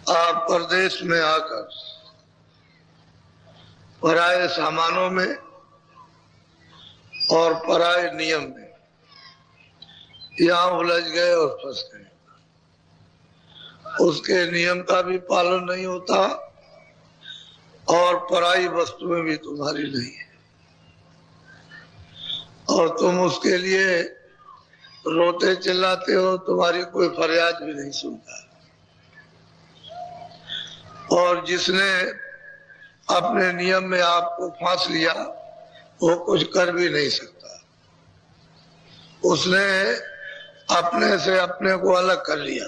आप परदेश में आकर पराये सामानों में और पराये नियम में यहाँ उलझ गए और फंस गए। उसके नियम का भी पालन नहीं होता और पराई वस्तुएं भी तुम्हारी नहीं है और तुम उसके लिए रोते चिल्लाते हो, तुम्हारी कोई फरियाद भी नहीं सुनता। और जिसने अपने नियम में आपको फांस लिया वो कुछ कर भी नहीं सकता। उसने अपने से अपने को अलग कर लिया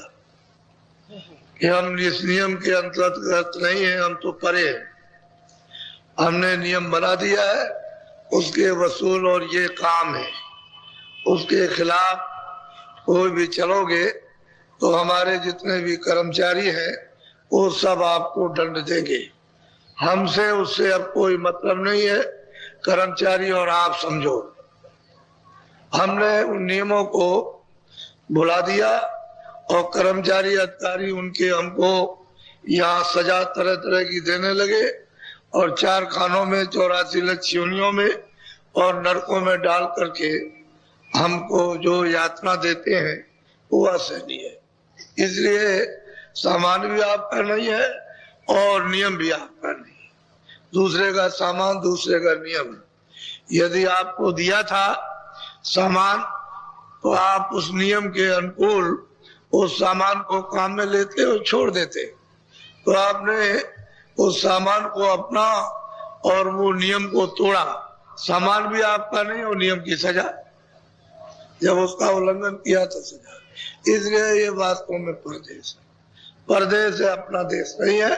कि हम इस नियम के अंतर्गत नहीं है, हम तो परे हैं। हमने नियम बना दिया है, उसके वसूल और ये काम है। उसके खिलाफ कोई भी चलोगे तो हमारे जितने भी कर्मचारी हैं वो सब आपको दंड देंगे। हमसे उससे अब कोई मतलब नहीं है, कर्मचारी और आप समझो। हमने उन नियमों को भुला दिया और कर्मचारी अधिकारी उनके हमको यहाँ सजा तरह तरह की देने लगे और 4 खानों में 84 लाख योनियों में और नरकों में डाल करके हमको जो यातना देते हैं वो असहनीय है। इसलिए सामान भी आपका नहीं है और नियम भी आपका नहीं है। दूसरे का सामान, दूसरे का नियम। यदि आपको दिया था सामान तो आप उस नियम के अनुकूल उस सामान को काम में लेते और छोड़ देते। तो आपने उस सामान को अपना और वो नियम को तोड़ा। सामान भी आपका नहीं और नियम की सजा, जब उसका उल्लंघन किया तो सजा। इसलिए ये वास्तव में परदेश है। परदेश है, अपना देश नहीं है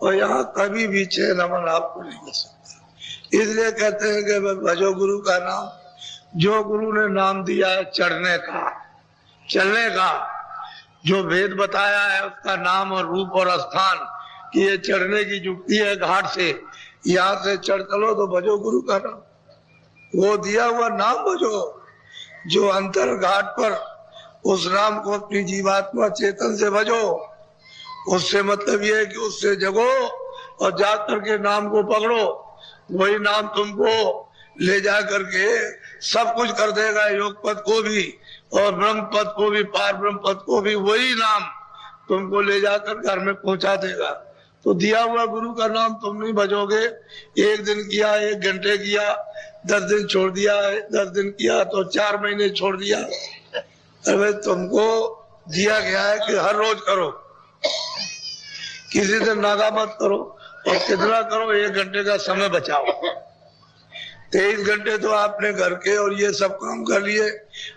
और यहाँ कभी भी चैन अमन आपको नहीं मिल सकता। इसलिए कहते हैं कि भजो गुरु का नाम। जो गुरु ने नाम दिया है चढ़ने का, चलने का, जो भेद बताया है उसका नाम और रूप और स्थान कि ये चढ़ने की जुक्ति है घाट से, यहाँ से चढ़ चलो तो भजो गुरु का नाम। वो दिया हुआ नाम भजो, जो अंतर घाट पर उस नाम को अपनी जीवात्मा चेतन से भजो। उससे मतलब ये है कि उससे जगो और जा करके नाम को पकड़ो। वही नाम तुमको ले जा करके सब कुछ कर देगा, योग पद को भी और ब्रह्म पद को भी, पार ब्रह्म पद को भी। वही नाम तुमको ले जाकर घर में पहुंचा देगा। तो दिया हुआ गुरु का नाम तुम नहीं भजोगे। 1 दिन किया, 1 घंटे किया, 10 दिन छोड़ दिया, 10 दिन किया तो 4 महीने छोड़ दिया। अरे तुमको दिया गया है कि हर रोज करो, किसी से नागा मत करो। और कितना करो, 1 घंटे का समय बचाओ। 23 घंटे तो आपने घर के और ये सब काम कर लिए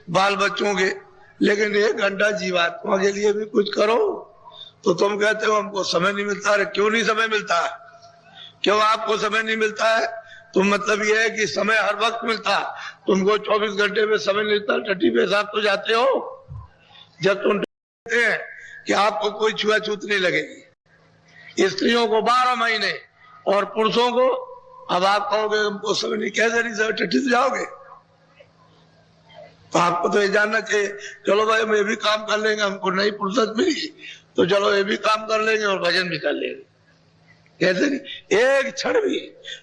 बाल बच्चों के, लेकिन 1 घंटा जीवात्मा के लिए भी कुछ करो। तो तुम कहते हो हमको समय नहीं मिलता। अरे क्यों नहीं समय मिलता है? क्यों आपको समय नहीं मिलता है? तो मतलब ये है कि समय हर वक्त मिलता है। तुमको 24 घंटे में समय मिलता, टट्टी पेशाब तो जाते हो। जब तुम कहते हैं कि आपको कोई छुआछूत नहीं लगेगी, स्त्रियों को 12 महीने और पुरुषों को, अब आप कहोगे हमको समय नहीं, कैसे नहीं समय, टट्टी से जाओगे। तो आपको तो ये जानना चाहिए, चलो भाई हम ये भी काम कर लेंगे, हमको नहीं फुर्सत मिली तो चलो ये भी काम कर लेंगे और भजन भी कर लेंगे। कैसे नहीं? एक क्षण भी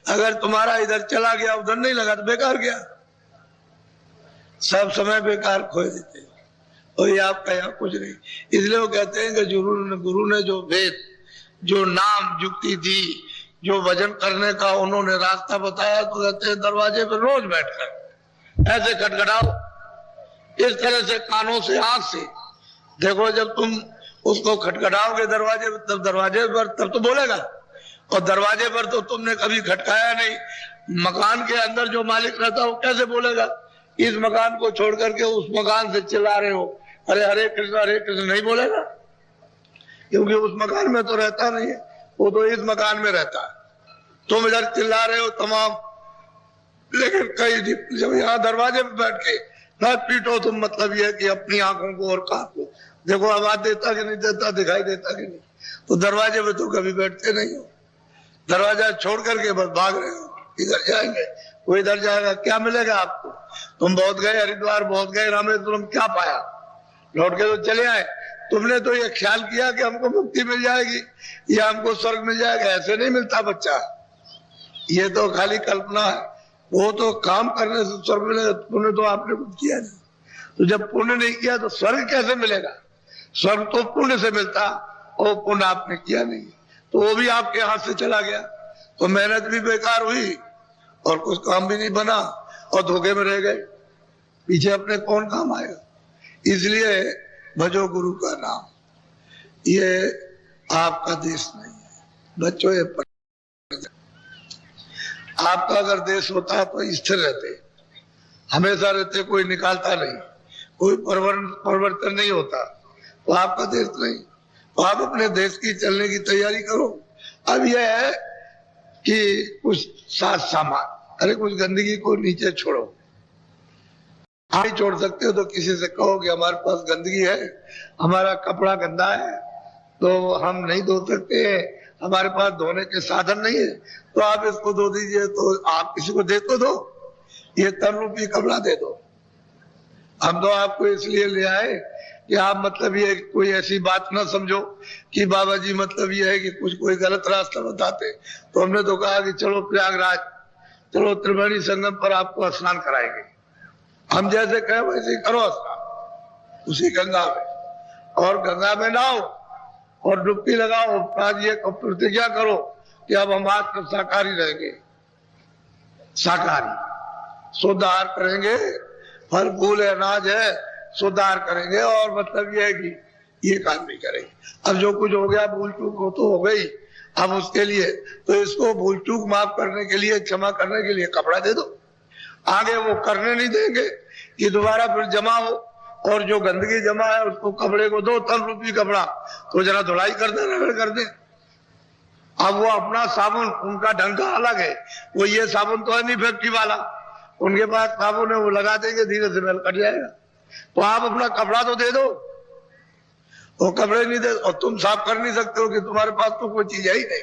अगर तुम्हारा इधर चला गया, उधर नहीं लगा तो बेकार गया। सब समय बेकार खो देते और ये आपका यहाँ कुछ नहीं। इसलिए वो कहते हैं कि गुरु ने जो वेद, जो नाम युक्ति दी, जो भजन करने का उन्होंने रास्ता बताया, तो कहते हैं दरवाजे पर रोज बैठकर ऐसे खटखटाओ, इस तरह से कानों से, आंख से देखो। जब तुम उसको खटखटाओगे दरवाजे पर, तब दरवाजे पर तब तो बोलेगा। और दरवाजे पर तो तुमने कभी खटकाया नहीं। मकान के अंदर जो मालिक रहता है वो कैसे बोलेगा? इस मकान को छोड़ करके उस मकान से चिल्ला रहे हो, अरे हरे कृष्ण नहीं बोलेगा, क्योंकि उस मकान में तो रहता नहीं है, वो तो इस मकान में रहता है। तुम इधर चिल्ला रहे हो तमाम, लेकिन कई जब यहाँ दरवाजे पर बैठ के ना पीटो तुम, मतलब यह कि अपनी आंखों को और कान को देखो, आवाज देता कि नहीं देता, दिखाई देता कि नहीं। तो दरवाजे पे तो कभी बैठते नहीं हो, दरवाजा छोड़ करके बस भाग रहे हो। इधर जाएंगे वो इधर जाएगा, क्या मिलेगा आपको? तुम बहुत गए हरिद्वार, बहुत गए रामेश्वरम, क्या पाया? लौट के तो चले आए। तुमने तो ये ख्याल किया कि हमको मुक्ति मिल जाएगी या हमको स्वर्ग मिल जाएगा। ऐसे नहीं मिलता बच्चा, ये तो खाली कल्पना है। वो तो काम करने से स्वर्ग मिलेगा। पुण्य तो आपने कुछ किया नहीं, तो जब पुण्य नहीं किया तो स्वर्ग कैसे मिलेगा? स्वर्ग तो पुण्य से मिलता, और पुण्य आपने किया नहीं, तो वो भी आपके हाथ से चला गया, तो मेहनत भी बेकार हुई और कुछ काम भी नहीं बना और धोखे में रह गए। पीछे अपने कौन काम आएगा? इसलिए भजो गुरु का नाम। ये आपका देश नहीं है बच्चों, ये आपका अगर देश होता तो स्थिर रहते, हमेशा रहते, कोई निकालता नहीं, कोई परिवर्तन नहीं होता, तो आपका देश नहीं। तो आप अपने देश की चलने की तैयारी करो। अब यह है कि कुछ साथ सामान, अरे कुछ गंदगी को नीचे छोड़ो। आप नहीं छोड़ सकते हो तो किसी से कहो कि हमारे पास गंदगी है, हमारा कपड़ा गंदा है तो हम नहीं धो सकते, हमारे पास धोने के साधन नहीं है, तो आप इसको धो दीजिए। तो आप किसी को दे तो दो, ये तन रूपी कपड़ा दे दो। हम तो आपको इसलिए ले आए कि आप मतलब ये कोई ऐसी बात ना समझो कि बाबा जी मतलब ये है कि कुछ कोई गलत रास्ता बताते। तो हमने तो कहा कि चलो प्रयागराज, चलो त्रिवेणी संगम पर आपको स्नान कराएंगे। हम जैसे कहें वैसे ही करो स्नान उसी गंगा में, और गंगा में नहाओ और डुबकी लगाओ। आज ये प्रतिज्ञा करो कि अब हम आज तक शाकाहारी रहेंगे, शाकाहारी शुद्ध आहार करेंगे, फल फूल अनाज है शुद्ध आहार करेंगे, और मतलब ये है कि ये काम नहीं करेंगे। अब जो कुछ हो गया भूल चूक हो तो हो गई, अब उसके लिए तो इसको भूल चूक माफ करने के लिए, क्षमा करने के लिए कपड़ा दे दो। आगे वो करने नहीं देंगे कि दोबारा फिर जमा हो, और जो गंदगी जमा है उसको कपड़े को दो, तन रूपी कपड़ा, तो जरा धुलाई कर दे, रगड़ कर दे। अब वो अपना साबुन, उनका ढंग का अलग है, वो ये साबुन तो है नहीं फैक्ट्री वाला, उनके पास साबुन है, वो लगा देंगे, धीरे से मैल कट जाएगा। तो आप अपना कपड़ा तो दे दो, वो कपड़े नहीं दे, और तुम साफ कर नहीं सकते हो कि तुम्हारे पास तो कोई चीज है ही नहीं।